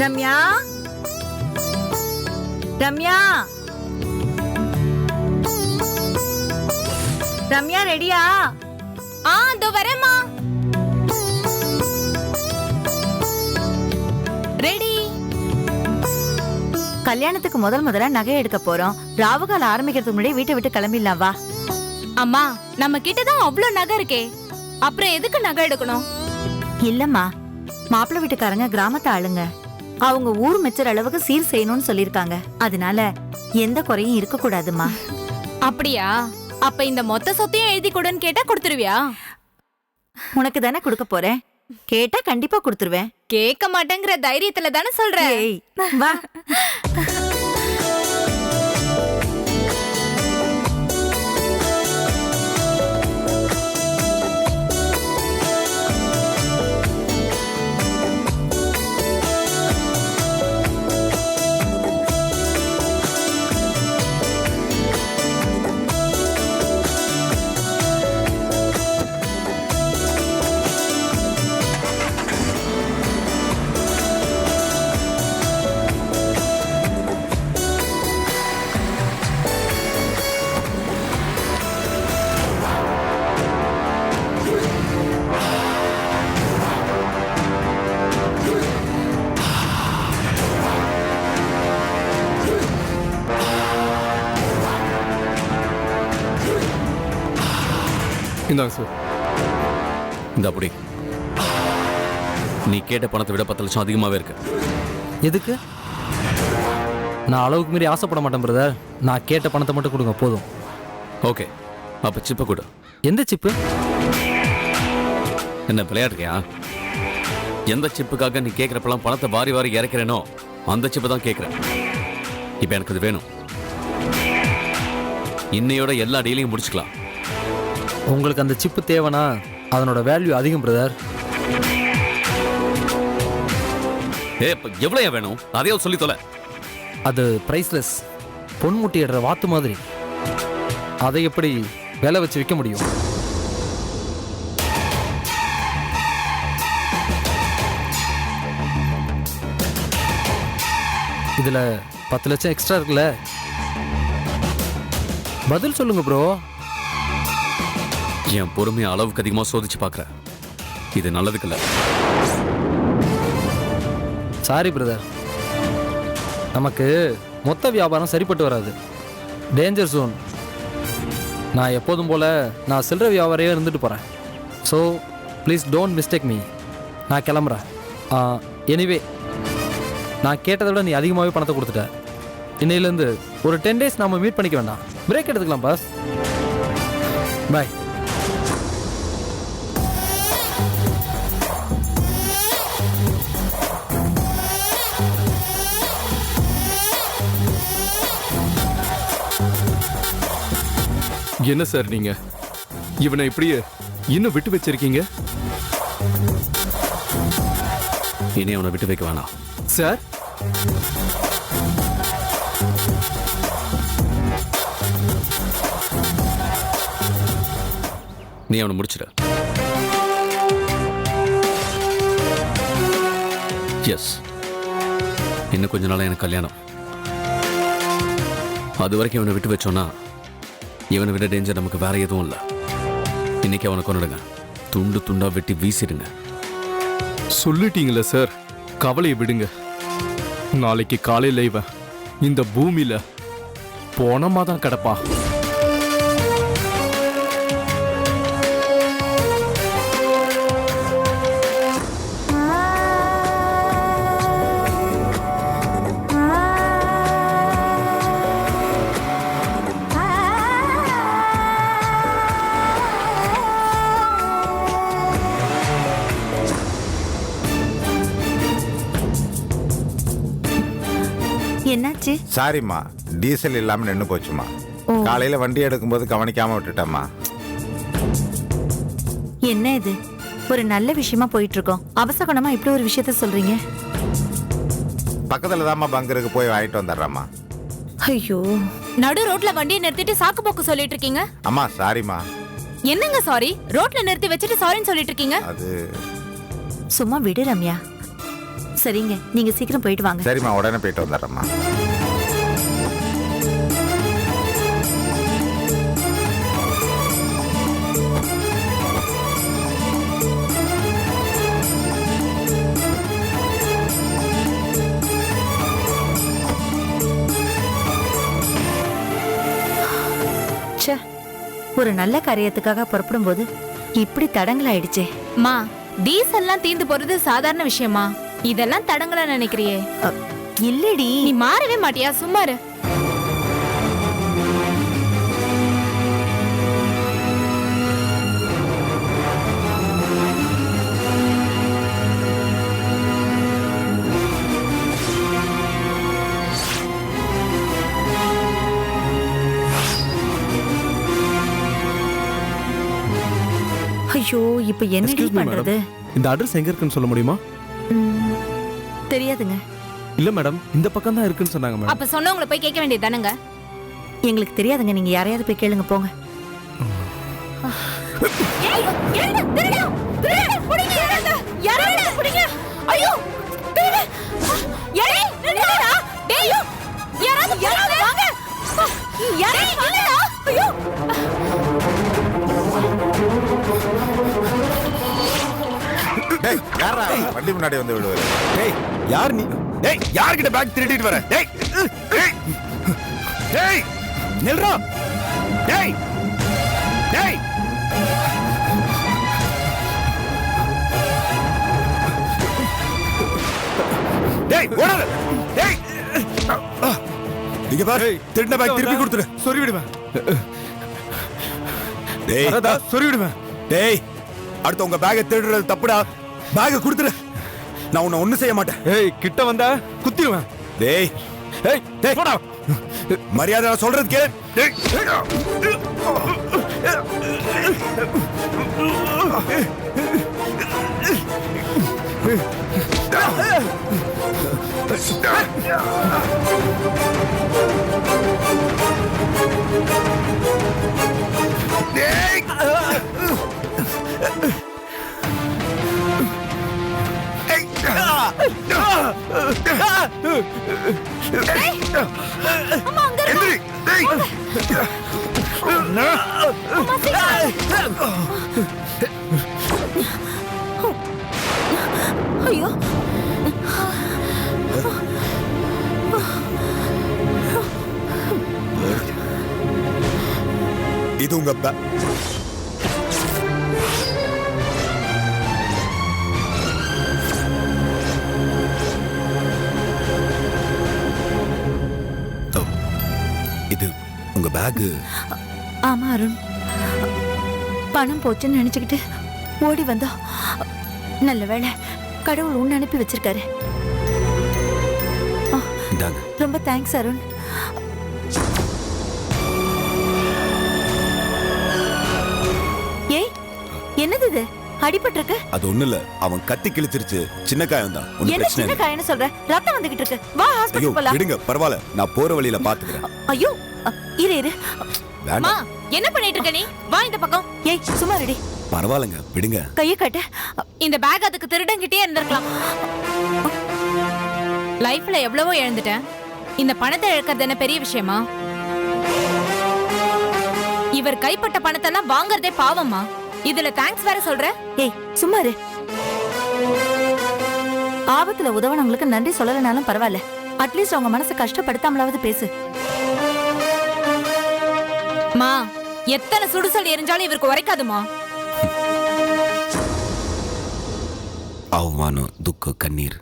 ரம்யா, ரம்யா, ரம்யா ரெடியா? இதோ வரேம்மா. ரெடி. கல்யாணத்துக்கு முதல்ல நகை எடுக்க போறோம். ராவுகால ஆரம்பிக்கிறதுக்கு முன்னாடி வீட்டை விட்டு கிளம்பிடலாம் வா. அம்மா, நம்ம கிட்டதான் அவ்வளவு நகை இருக்கே, அப்புறம் எதுக்கு நகை எடுக்கணும்? இல்லம்மா, மாப்பிள்ளை வீட்டுக்காரங்க கிராமத்து ஆளுங்க. அவங்க ஊர் மெச்சர் அளவுக்கு சீர் செய்யணும்னு சொல்லிருக்காங்க. அதனால எந்த குறையும் இருக்க கூடாதுமா. அப்படியா? அப்ப இந்த மொத்த சொத்தையும் எழுதி கொடுன்னு கேட்டா கொடுத்துருவியா? உனக்கு தானே கொடுக்க போறேன், கேட்டா கண்டிப்பா கொடுத்துருவேன். கேட்க மாட்டேங்கிற தைரியத்துல தானே சொல்ற. வா. இந்தாங்க சார். இந்த அப்படி நீ கேட்ட பணத்தை விட 10 லட்சம் அதிகமாகவே இருக்கு. எதுக்கு? நான் அளவுக்கு மீறி ஆசைப்பட மாட்டேன் பிரதர். நான் கேட்ட பணத்தை மட்டும் கொடுங்க போதும். ஓகே, அப்போ சிப்பை கொடு. எந்த சிப்பு? என்ன விளையாடுறியா? எந்த சிப்புக்காக நீ கேட்குறப்பெல்லாம் பணத்தை வாரி வாரி இறக்கிறேனோ அந்த சிப்பை தான் கேட்குறேன். இப்போ எனக்கு இது வேணும். இன்னையோட எல்லா டீலையும் முடிச்சுக்கலாம். உங்களுக்கு அந்த சிப்பு தேவைன்னா அதனோட வேல்யூ அதிகம் பிரதர். இப்போ எவ்வளோ வேணும் அதையோ சொல்லி தொலை. அது ப்ரைஸ்லெஸ், பொன்முட்டியிடுற வாத்து மாதிரி. அதை எப்படி விலை வச்சு விற்க முடியும்? இதில் 10 லட்சம் எக்ஸ்ட்ரா இருக்குல்ல, பதில் சொல்லுங்க ப்ரோ. என் பொறுமையை அளவுக்கு அதிகமாக சோதிச்சு பார்க்குறேன். இது நல்லதுக்கு இல்லை. சாரி பிரதர், நமக்கு மொத்த வியாபாரம் சரிப்பட்டு வராது. Danger zone. நான் எப்போதும் போல் நான் சில்லற வியாபாரியாக இருந்துட்டு போகிறேன். So please don't mistake me. நான் கிளம்புறேன். எனிவே, நான் கேட்டதை விட நீ அதிகமாகவே பணத்தை கொடுத்துட்ட. இன்னையிலேருந்து ஒரு 10 days நாம் மீட் பண்ணிக்க வேண்டாம். பிரேக் எடுத்துக்கலாம் பாஸ். பாய். என்ன சார் நீங்க இவனை இப்படியே இன்னும் விட்டு வச்சிருக்கீங்க? இனி அவனை விட்டு வைக்க வேணாம் சார். நீ அவனை முடிச்சிட. எஸ், இன்னும் கொஞ்ச நாள் எனக்கு கல்யாணம். அது வரைக்கும் அவனை விட்டு வச்சோன்னா இவனை விட டேஞ்சர் நமக்கு வேற எதுவும் இல்லை. இன்னைக்கு அவனை கொண்டுடுங்க, துண்டு துண்டா வெட்டி வீசிடுங்க. சொல்லிட்டீங்களா சார், கவலையை விடுங்க. நாளைக்கு காலையில் இவன் இந்த பூமியில போனமா தான் கிடப்பா. என்னாச்சு? சாரிம்மா, டீசல் இல்லாம நின்று போச்சுமா. காலையில வண்டி எடுக்கும்போது கவனிக்காம விட்டுட்டேம்மா. என்ன இது? ஒரு நல்ல விஷயமா போயிட்டு இருக்கோம், அவசகுணமா இப்படி ஒரு விஷயத்த சொல்றீங்க? பக்கத்துல தாம்மா பங்கருக்கு போய் வாங்கிட்டு வந்துடுறேம்மா. ஐயோ, நடு ரோட்ல வண்டியை நிறுத்திட்டு சாக்கு போக்கு சொல்லிட்டு இருக்கீங்க. அம்மா சாரிம்மா. என்னங்க சாரி? ரோட்ல நிறுத்தி வச்சுட்டு சாரின்னு சொல்லிட்டு இருக்கீங்க. அது சும்மா விடு ரம்யா. சரிங்க, நீங்க சீக்கிரம் போயிட்டு வாங்க. சரிம்மா, உடனே போயிட்டு வந்துடுறேம்மா. ச்சே, ஒரு நல்ல காரியத்துக்காக புறப்படும் போது இப்படி தடங்கள் ஆயிடுச்சே. மா, டீசல்லாம் தீந்து போறது சாதாரண விஷயமா? இதெல்லாம் தடங்களா நினைக்கிறியே? இல்லடி, நீ மாறவே மாட்டியா? சும்மா இரு. ஐயோ, இப்ப என்ன Excuse me, பண்றது? இந்த அட்ரஸ் எங்க இருக்குன்னு சொல்ல முடியுமா? தெரியாதுங்க. இல்ல மேடம், இந்த பக்கம் தான் இருக்குன்னு சொன்னாங்க மேடம். அப்ப சொன்னவங்களை போய் கேட்க வேண்டியது தானங்க? எங்களுக்கு தெரியாதுங்க, நீங்க யாரையாவது போய் கேளுங்க, போங்க. டேய், யாரா வண்டி முன்னாடி வந்து விடுவாரு? டேய், யார் நீ? டேய், யார்கிட்ட பேக் திருடிட்டு வர? டேய், டேய், டேய், நில்றா. டேய், டேய். டேய், ஓடாத. டேய். இங்க பாரு, திருடின பேக் திருப்பி கொடுத்துடு. சொறி விடுவேன். டேய், சொறி விடுவேன். டேய், அடுத்து உங்க பேக்கை திருடுறது தப்புடா. பேக்கை கொடுத்துடு. நான் உன்னை ஒண்ணு செய்ய மாட்டேன். ஏய், கிட்ட வந்தா குத்திடுவேன். டேய், ஏய், டேய், போடா. மரியாதை நான் சொல்றது கேளு. டேய். டேய். எந்திரி. டேய். ஐயோ, இது உங்க இது உங்க பேக். ஆமா அருண், பணம் போச்சுன்னு நினைச்சுக்கிட்டு ஓடி வந்தோம். நல்ல வேளை, கடவுள் உன்னை அனுப்பி வச்சிருக்காரு. இந்தாங்க. ரொம்ப தேங்க்ஸ் அருண். ஏய், என்னது இது? அடிபட்டிருக்கு? அது ஒண்ணு இல்ல, அவன் கத்தி கிழிச்சிருச்சு. சின்ன காயம் தான், ஒண்ணும் என்ன பிரச்சனை சின்ன இல்ல. காயம்னு சொல்ற? ரத்தம் வந்துகிட்டு இருக்கு. வா, ஐயோ, ஹாஸ்பிடல் போலாம். விடுங்க, பரவாயில்ல, நான் போற வழியில பாத்துக்கிறேன். ஐயோ, இரு இரு. மா, வேண்டாம், என்ன பண்ணிட்டு இருக்க நீ? வா இந்த பக்கம். ஏய், சும்மா ரெடி. பரவாயில்லங்க, விடுங்க. கையை காட்டு. இந்த பேக் அதுக்கு திருடங்கிட்டே இருந்திருக்கலாம். லைஃப்ல எவ்வளவோ இழந்துட்டேன். இந்த பணத்தை இழக்கிறது என்ன பெரிய விஷயமா? இவர் கைப்பட்ட பணத்தெல்லாம் வாங்குறதே பாவமா? இதுல தேங்க்ஸ் வேற சொல்ற? ஏய், சும்மா இரு. ஆபத்துல உதவனவங்களுக்கு நன்றி சொல்லலனாலும் பரவாயில்ல, அட்லீஸ்ட் அவங்க மனசை கஷ்டப்படுத்தாமலாவது பேசு. மா, எத்தனை சுடுசல் எரிஞ்சாலும் இவருக்கு உரைக்காதுமா. அவமானம், துக்கம், கண்ணீர்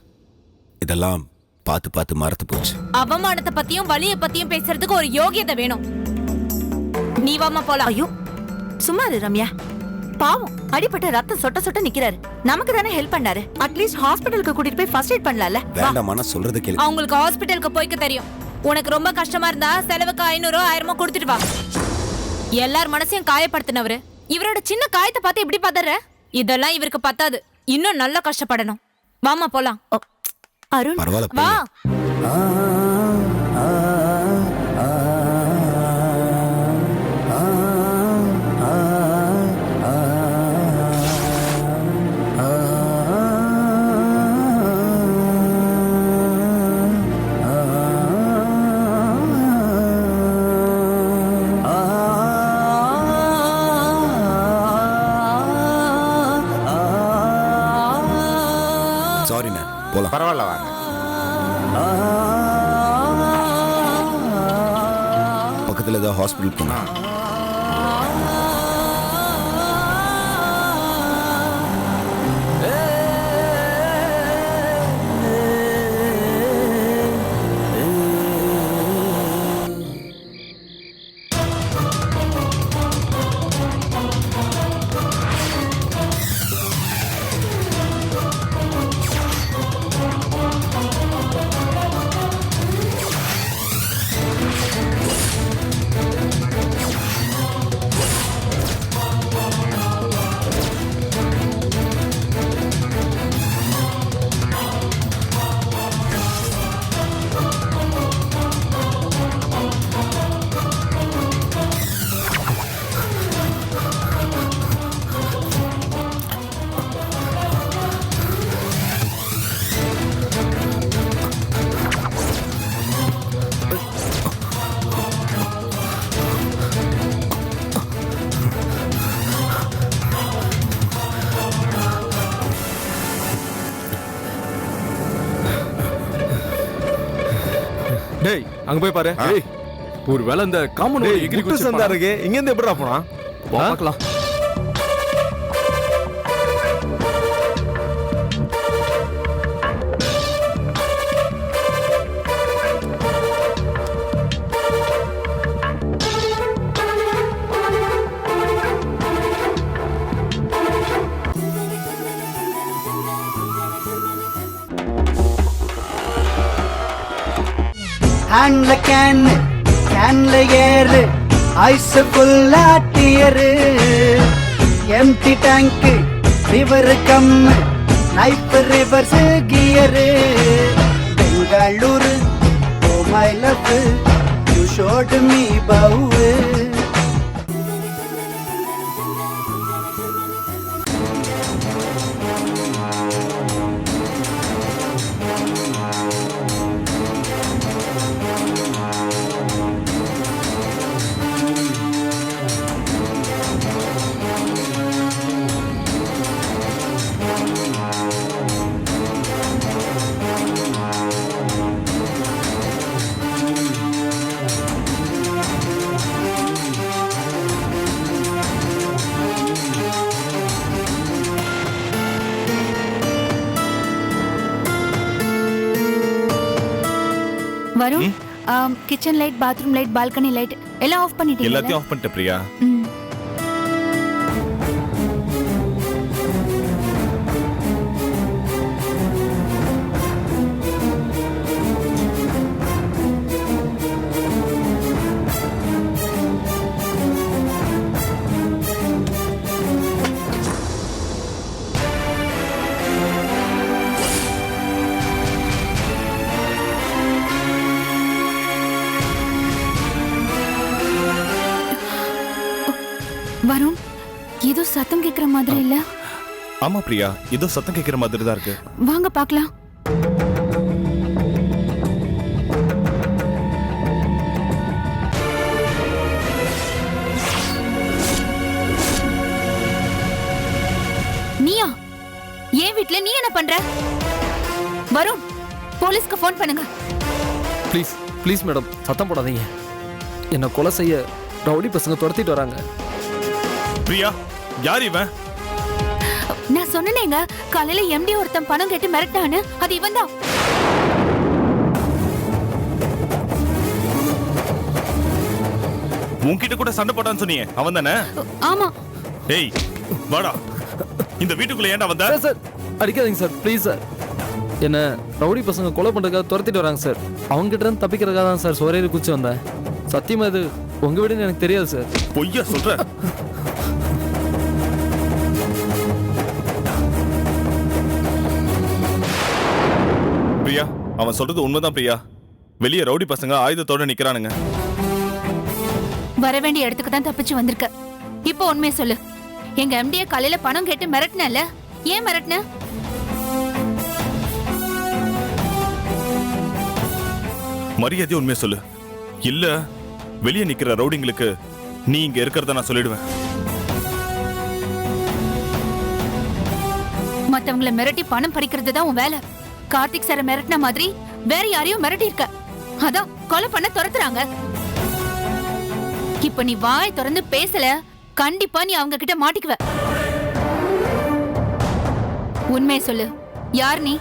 இதெல்லாம் பார்த்து பார்த்து மறத்து போச்சு. அவமானத்தை பத்தியும் வலிய பத்தியும் பேசுறதுக்கு ஒரு யோகியதை வேணும். நீ வாமா போலாம். ஐயோ, சும்மா இரு ரம்யா. பாவம், அடிபட்டு ரத்தம் சொட்ட சொட்ட நிக்கிறாரு. நமக்கு தானே ஹெல்ப் பண்ணாரு. அட்லீஸ்ட் ஹாஸ்பிடலுக்கு கூட்டிட்டு போய் ஃபர்ஸ்ட் எய்ட் பண்ணலாம்ல. வேண்டாமா, நான் சொல்றது கேளு. அவங்களுக்கு ஹாஸ்பிடலுக்கு போய்க்க தெரியும். உனக்கு ரொம்ப கஷ்டமா இருந்தா செலவுக்கு 500 1000 கொடுத்துட்டு வா. எல்லார் மனசையும் காயப்படுத்தினவரு இவரோட சின்ன காயத்தை பார்த்து இப்படி பதற? இதெல்லாம் இவருக்கு பத்தாது. இன்னும் நல்லா கஷ்டப்படணும். வாமா போலாம். அருண், பரவாயில்ல, வா. போலாம். பரவாயில்ல வாங்க. பக்கத்துல ஏதாவது ஹாஸ்பிட்டல் போனா. டேய் அங்க போய் பாரு. டேய் ஒருவேளை இந்த காமன் எகிரி குச்சி சந்தா இருக்கு. இங்க இருந்து எப்படிடா போனா? பார்க்கலாம். ஹேண்ட்ல கேன்ல ஏறு ஐஸ் ஃபுல்லா dear empty tank river come knife reverse gear Bengaluru oh my love you shot me பவு. Varun, kitchen light, bathroom light, balcony light எல்லாம் ஆஃப் பண்ணிட்டீங்க? எல்லாத்தையும் ஆஃப் பண்ணிட்ட பிரியா. வருண், ஏதோ சத்தம் கேக்குற மாதிரி இல்ல? ஆமா பிரியா, ஏதோ சத்தம் கேட்கிற மாதிரி தான் இருக்கு. வாங்க பார்க்கலாம். நீயா? ஏன் வீட்ல நீ என்ன பண்ற? வருண், போலீஸ்க்கு ஃபோன் பண்ணுங்க. ப்ளீஸ் ப்ளீஸ் மேடம், சத்தம் போடாதீங்க. என்னை கொலை செய்ய ரவுடி பசங்க துரத்திட்டு வராங்க. பிரியா, யார் இவன்? நான் சொன்னேங்க, காலையில எம்டி ஒருத்தன் பணம் கேட்டு மிரட்டான்னு. அது இவன் தான். உன்கிட்ட கூட சண்டை போட்டான்னு சொன்னீங்க, அவன் தானே? ஆமா. ஏய் வாடா, இந்த வீட்டுக்குள்ள ஏன்டா வந்த? சார் அடிக்காதீங்க சார், ப்ளீஸ் சார். என்ன ரவுடி பசங்க கொலை பண்ணுறதுக்காக துரத்திட்டு வராங்க சார். அவங்க கிட்ட இருந்து தப்பிக்கிறதுக்காக தான் சார் சோரையில் குச்சி வந்தேன். சத்தியமா இது உங்க வீடுன்னு எனக்கு தெரியாது சார். பொய்யா சொல்ற? பிரியா, அவன் சொல்றது உண்மைதான் பிரியா. வெளியே ரவுடி பசங்க ஆயுதத்தோட நிக்கிறானுங்க. வர வேண்டிய இடத்துக்கு தான் தப்பிச்சு வந்திருக்க. இப்போ உண்மையை சொல்லு. எங்க எம்டிய காலையில பணம் கேட்டு மிரட்டினல, ஏன் மிரட்டின? மரியாதை உண்மையை சொல்லு. இல்ல வெளியே நிக்கிற ரவுடிங்களுக்கு நீ இங்க இருக்கிறத நான் சொல்லிடுவேன். மத்தவங்கள மிரட்டி பணம் பறிக்கிறது தான் உன் வேலை. கார்த்திக் சார மிரட்டின மாதிரி வேற யாரையும் மிரட்டி இருக்க. அதான் கொலை பண்ண துரத்துறாங்க. இப்ப நீ வாய் திறந்து பேசல, கண்டிப்பா நீ அவங்க கிட்ட மாட்டிக்குவ. உண்மையை சொல்லு, யார் நீ?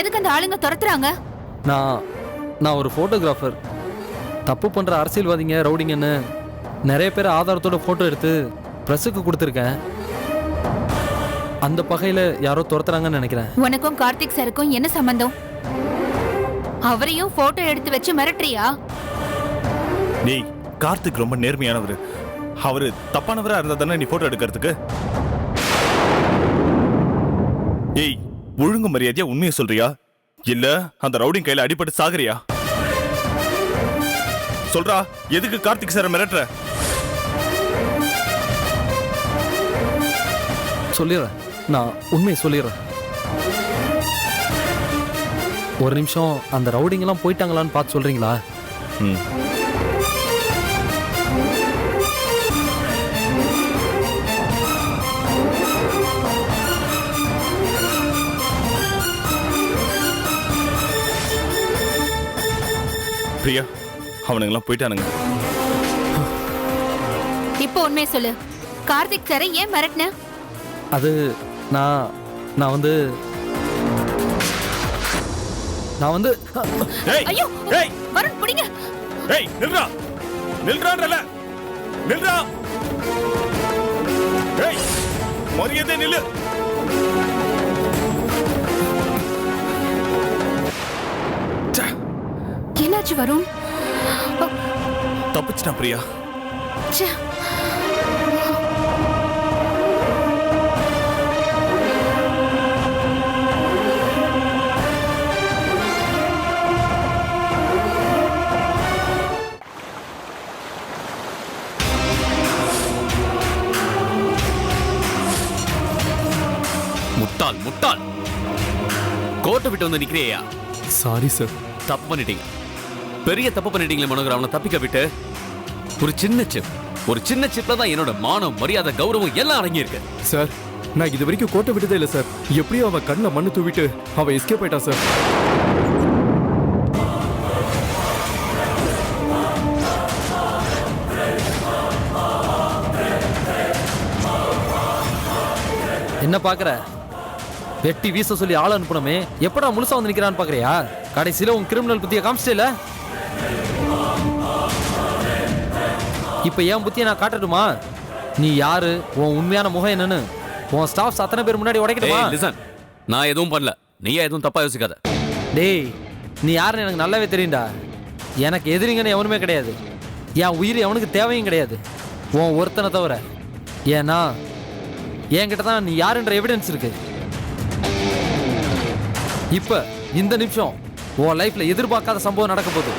எதுக்கு அந்த ஆளுங்க துரத்துறாங்க? நான் ஒரு ஃபோட்டோகிராஃபர். தப்பு பண்ணுற அரசியல்வாதிங்க ரவுடிங்கன்னு நிறைய பேர் ஆதாரத்தோட ஃபோட்டோ எடுத்து ப்ரெஸ்ஸுக்கு கொடுத்துருக்கேன். அந்த பகையில் யாரோ துரத்துறாங்கன்னு நினைக்கிறேன். உனக்கும் கார்த்திக் சாருக்கும் என்ன சம்பந்தம்? அவரையும் போட்டோ எடுத்து வச்சு மிரட்டுறியா? டேய், கார்த்திக் ரொம்ப நேர்மையானவர். அவரு தப்பானவரா இருந்தா தானே நீ போட்டோ எடுக்கிறதுக்கு? ஏய், ஒழுங்கு மரியாதையா உண்மையை சொல்றியா இல்ல அந்த ரவுடிங் கையில அடிபட்டு சாகுறியா? சொல்றா, எதுக்கு கார்த்திக் சார மிரட்டுற? சொல்லிடுறேன், நான் உண்மையை சொல்லிடுறேன். ஒரு நிமிஷம் அந்த ரவுடிங்கெல்லாம் போயிட்டாங்களான்னு பார்த்து சொல்றீங்களா? பிரியா, அவனுங்கெல்லாம் போயிட்டானுங்க. இப்போ உண்மையை சொல்லு, கார்த்திக் சாரை ஏன் மிரட்டின? அது நான் வந்து ஏய், ஐயோ, ஏய், வருண் புடிங்க. ஏய், நில்றா, நில்றான்றல, நில்றா. ஏய், மரியாதை நில்லு. என்னாச்சு வருண்? தப்பிச்சிட்டான் பிரியா. ச்சே. முட்டாள் முட்டாள், கோட்டை விட்டு வந்து நிக்கிறியா? Sorry sir. தப்பு பண்ணிட்டீங்க, பெரிய தப்பு பண்ணிட்டீங்களே மனோகர். அவனை தப்பிக்க விட்டு ஒரு சின்ன சிப்ல தான் என்னோட மானம், மரியாதை, கௌரவம் எல்லாம் அடங்கி இருக்கு. சார், நான் இது வரைக்கும் கோட்டை விட்டதே இல்லை சார். எப்படியும் அவன் கண்ணில் மண்ணு தூவிட்டு அவன் எஸ்கேப் ஆயிட்டான் சார். என்ன பாக்குற? வெட்டி வீச சொல்லி ஆள் அனுப்பணுமே, எப்படா முழுசா வந்து நிக்கிறான்னு பாக்குறியா? கடைசியில உன் கிரிமினல் புத்திய காமிச்சிட்டல. இப்ப என் புத்திய நான் காட்டட்டுமா? நீ யாரு, உன் உண்மையான முகம் என்னன்னு உன் ஸ்டாஃப்ஸ் அத்தனை பேர் முன்னாடி உடைக்கட்டுமா? லிசன், நான் எதுவும் பண்ணல, நீயே எதுவும் தப்பா யோசிக்காத. டேய், நீ யாருன்னு எனக்கு நல்லாவே தெரியும்டா. எனக்கு எதிரிங்கன்னு எவனுமே கிடையாது. என் உயிர் எவனுக்கு தேவையும் கிடையாது, உன் ஒருத்தனை தவிர. ஏன்னா என்கிட்ட தான் நீ யாருன்ற எவிடன்ஸ் இருக்கு. இப்ப இந்த நிமிஷம் உன் லைஃப்ல எதிர்பார்க்காத சம்பவம் நடக்க போகுது.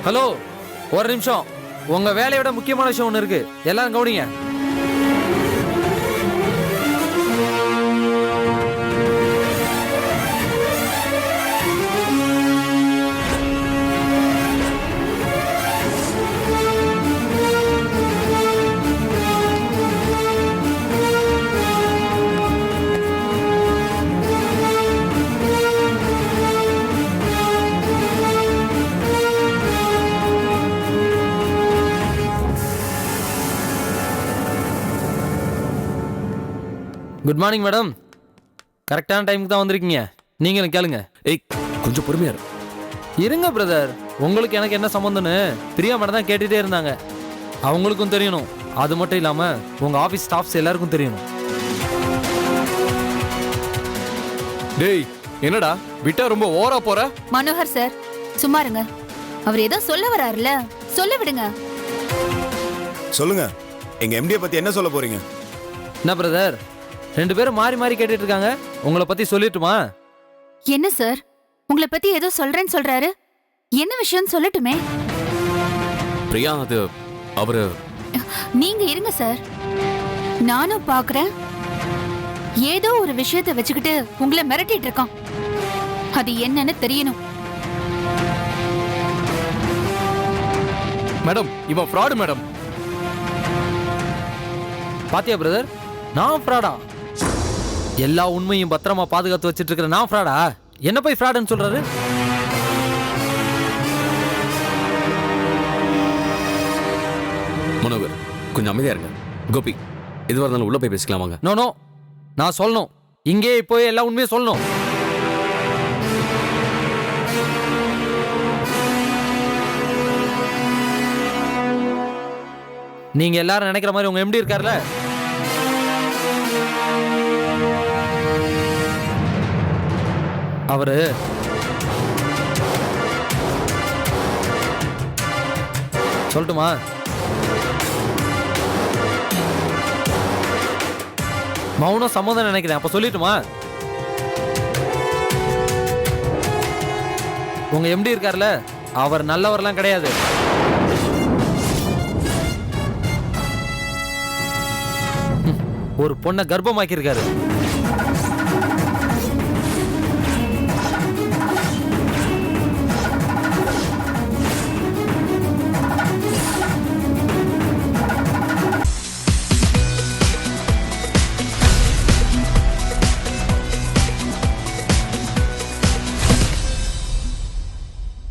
ஹலோ, ஒரு நிமிஷம். உங்க வேலையை விட முக்கியமான விஷயம் ஒண்ணு இருக்கு, எல்லாரும் கவனிங்க. Good morning madam. கரெக்டான டைமுக்கு தான் வந்திருக்கீங்க. நீங்களும் கேளுங்க. ஏய், கொஞ்சம் பொறுமையா இருங்க பிரதர். உங்களுக்கு எனக்கு என்ன சம்பந்தம்னு பிரியா மேடம் தான் கேட்டுட்டே இருந்தாங்க. அவங்களுக்கும் தெரியணும், அது மட்டும் இல்லாம உங்க ஆபீஸ் ஸ்டாஃப்ஸ் எல்லாருக்கும் தெரியணும். டேய், என்னடா விட்டா ரொம்ப ஓவரா போற? மனோகர் சார், சும்மா இருங்க. அவர் ஏதோ சொல்ல வராருல, சொல்ல விடுங்க. சொல்லுங்க, எங்க எம்டியை பத்தி என்ன சொல்ல போறீங்க? என்ன பிரதர், ரெண்டு பேரும் மாறி மாறி கேட்டுட்டு இருக்காங்க. உங்களை பத்தி சொல்லிட்டுமா? என்ன சார், உங்களை பத்தி ஏதோ சொல்றேன்னு சொல்றாரு. என்ன விஷயம் சொல்லட்டுமே? பிரியா, அது அவரு. நீங்க இருங்க சார், நானும் பாக்குறேன். ஏதோ ஒரு விஷயத்தை வச்சுக்கிட்டு உங்களை மிரட்டிட்டு இருக்கான். அது என்னன்னு தெரியணும். மேடம், இவன் ஃப்ராடு மேடம். பாத்தியா பிரதர், நான் ஃப்ராடா? எல்லா உண்மையும் பத்திரமா பாதுகாத்து வச்சிட்டு இருக்கிற நான் ஃப்ராடா? என்ன போய் ஃப்ராடுன்னு சொல்றாரு? மனோகர் கொஞ்சம் அமைதியா இருங்க. கோபி, எதுவாக இருந்தாலும் உள்ள போய் பேசிக்கலாம் வாங்க. நோ நான் சொல்லணும். இங்கே போய் எல்லா உண்மையும் சொல்லணும். நீங்க எல்லாரும் நினைக்கிற மாதிரி உங்க எம்டி இருக்கார்ல, அவரு சொல்லட்டுமா? மௌனம் சம்மதம் நினைக்கிறேன். அப்ப சொல்லிட்டுமா? உங்க எம்டி இருக்கார்ல, அவர் நல்லவர்லாம் கிடையாது. ஒரு பொண்ணை கர்ப்பமாக்கி இருக்காரு.